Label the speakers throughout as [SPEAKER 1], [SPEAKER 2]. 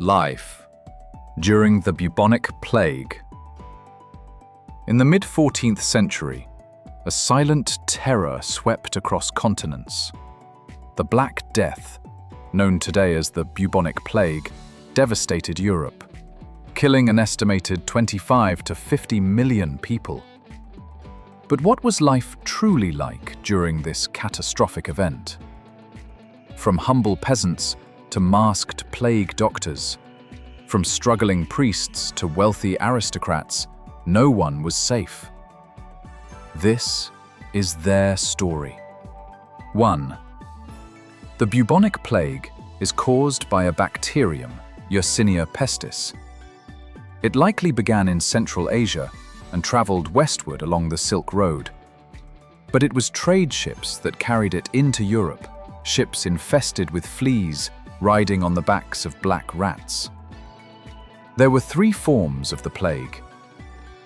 [SPEAKER 1] Life during the Bubonic Plague. In the mid-14th century, a silent terror swept across continents. The Black Death, known today as the Bubonic Plague, devastated Europe, killing an estimated 25 to 50 million people. But what was life truly like during this catastrophic event? From humble peasants to masked plague doctors, from struggling priests to wealthy aristocrats, no one was safe. This is their story. 1. The Bubonic Plague is caused by a bacterium, Yersinia pestis. It likely began in Central Asia and traveled westward along the Silk Road. But it was trade ships that carried it into Europe, ships infested with fleas riding on the backs of black rats. There were 3 forms of the plague: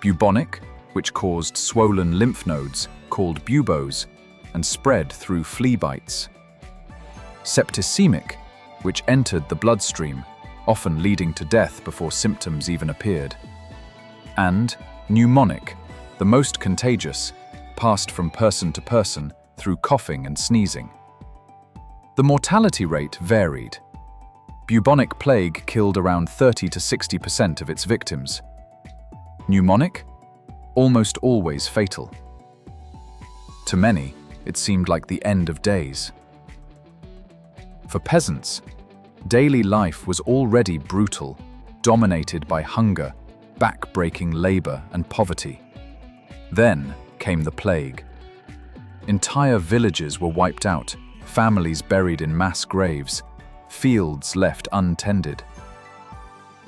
[SPEAKER 1] bubonic, which caused swollen lymph nodes called buboes and spread through flea bites; septicemic, which entered the bloodstream, often leading to death before symptoms even appeared; and pneumonic, the most contagious, passed from person to person through coughing and sneezing. The mortality rate varied. Bubonic plague killed around 30 to 60% of its victims. Pneumonic? Almost always fatal. To many, it seemed like the end of days. For peasants, daily life was already brutal, dominated by hunger, back-breaking labor, and poverty. Then came the plague. Entire villages were wiped out, families buried in mass graves, fields left untended.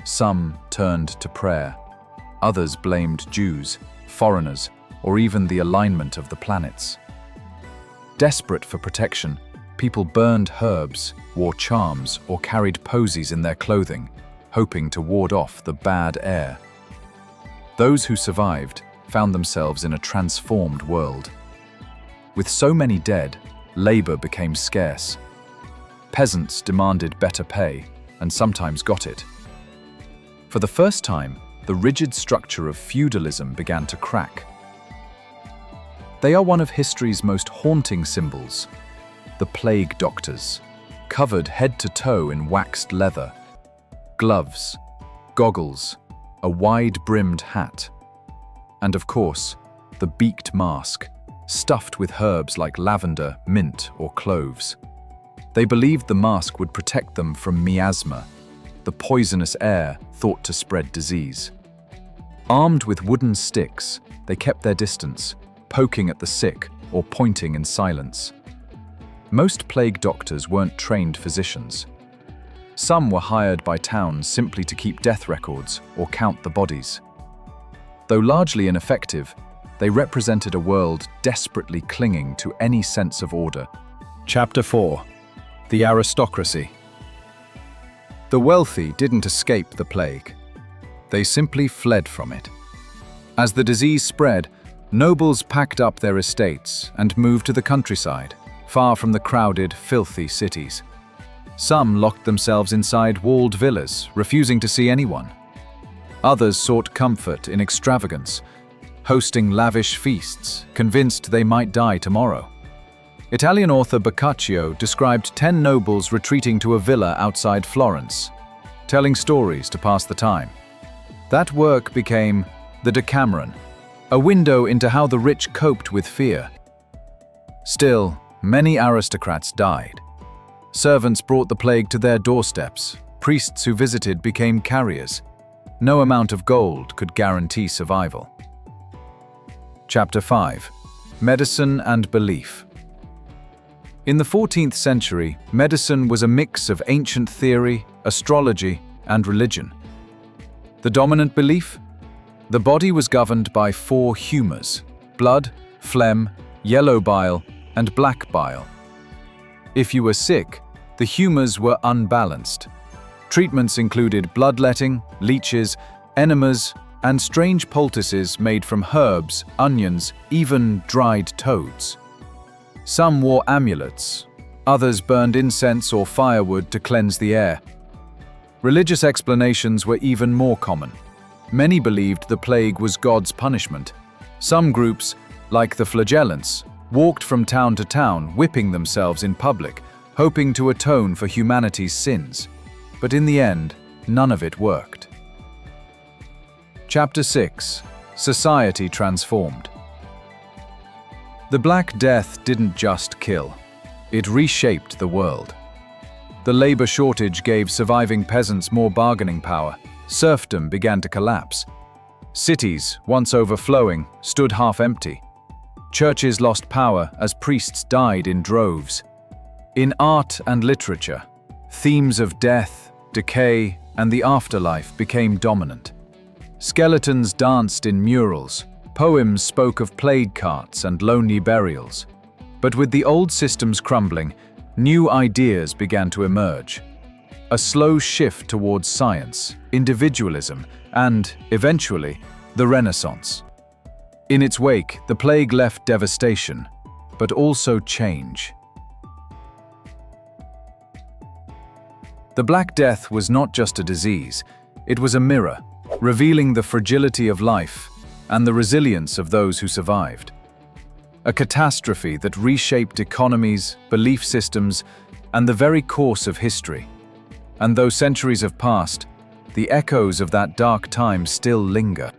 [SPEAKER 1] Some turned to prayer, others blamed Jews, foreigners, or even the alignment of the planets. Desperate for protection, people burned herbs, wore charms, or carried posies in their clothing, hoping to ward off the bad air. Those who survived found themselves in a transformed world. With so many dead, labor became scarce. Peasants demanded better pay, and sometimes got it. For the first time, the rigid structure of feudalism began to crack. They are one of history's most haunting symbols: the plague doctors, covered head to toe in waxed leather, gloves, goggles, a wide-brimmed hat, and of course, the beaked mask, stuffed with herbs like lavender, mint, or cloves. They believed the mask would protect them from miasma, the poisonous air thought to spread disease. Armed with wooden sticks, they kept their distance, poking at the sick or pointing in silence. Most plague doctors weren't trained physicians. Some were hired by towns simply to keep death records or count the bodies. Though largely ineffective, they represented a world desperately clinging to any sense of order. Chapter 4. The aristocracy. The wealthy didn't escape the plague. They simply fled from it. As the disease spread, nobles packed up their estates and moved to the countryside, far from the crowded, filthy cities. Some locked themselves inside walled villas, refusing to see anyone. Others sought comfort in extravagance, hosting lavish feasts, convinced they might die tomorrow. Italian author Boccaccio described 10 nobles retreating to a villa outside Florence, telling stories to pass the time. That work became the Decameron, a window into how the rich coped with fear. Still, many aristocrats died. Servants brought the plague to their doorsteps. Priests who visited became carriers. No amount of gold could guarantee survival. Chapter 5. Medicine and Belief. In the 14th century, medicine was a mix of ancient theory, astrology, and religion. The dominant belief? The body was governed by 4 humours: blood, phlegm, yellow bile, and black bile. If you were sick, the humours were unbalanced. Treatments included bloodletting, leeches, enemas, and strange poultices made from herbs, onions, even dried toads. Some wore amulets, others burned incense or firewood to cleanse the air. Religious explanations were even more common. Many believed the plague was God's punishment. Some groups, like the flagellants, walked from town to town, whipping themselves in public, hoping to atone for humanity's sins. But in the end, none of it worked. Chapter 6. Society Transformed. The Black Death didn't just kill. It reshaped the world. The labor shortage gave surviving peasants more bargaining power. Serfdom began to collapse. Cities, once overflowing, stood half empty. Churches lost power as priests died in droves. In art and literature, themes of death, decay, and the afterlife became dominant. Skeletons danced in murals. Poems spoke of plague carts and lonely burials. But with the old systems crumbling, new ideas began to emerge. A slow shift towards science, individualism, and, eventually, the Renaissance. In its wake, the plague left devastation, but also change. The Black Death was not just a disease, it was a mirror, revealing the fragility of life and the resilience of those who survived. A catastrophe that reshaped economies, belief systems, and the very course of history. And though centuries have passed, the echoes of that dark time still linger.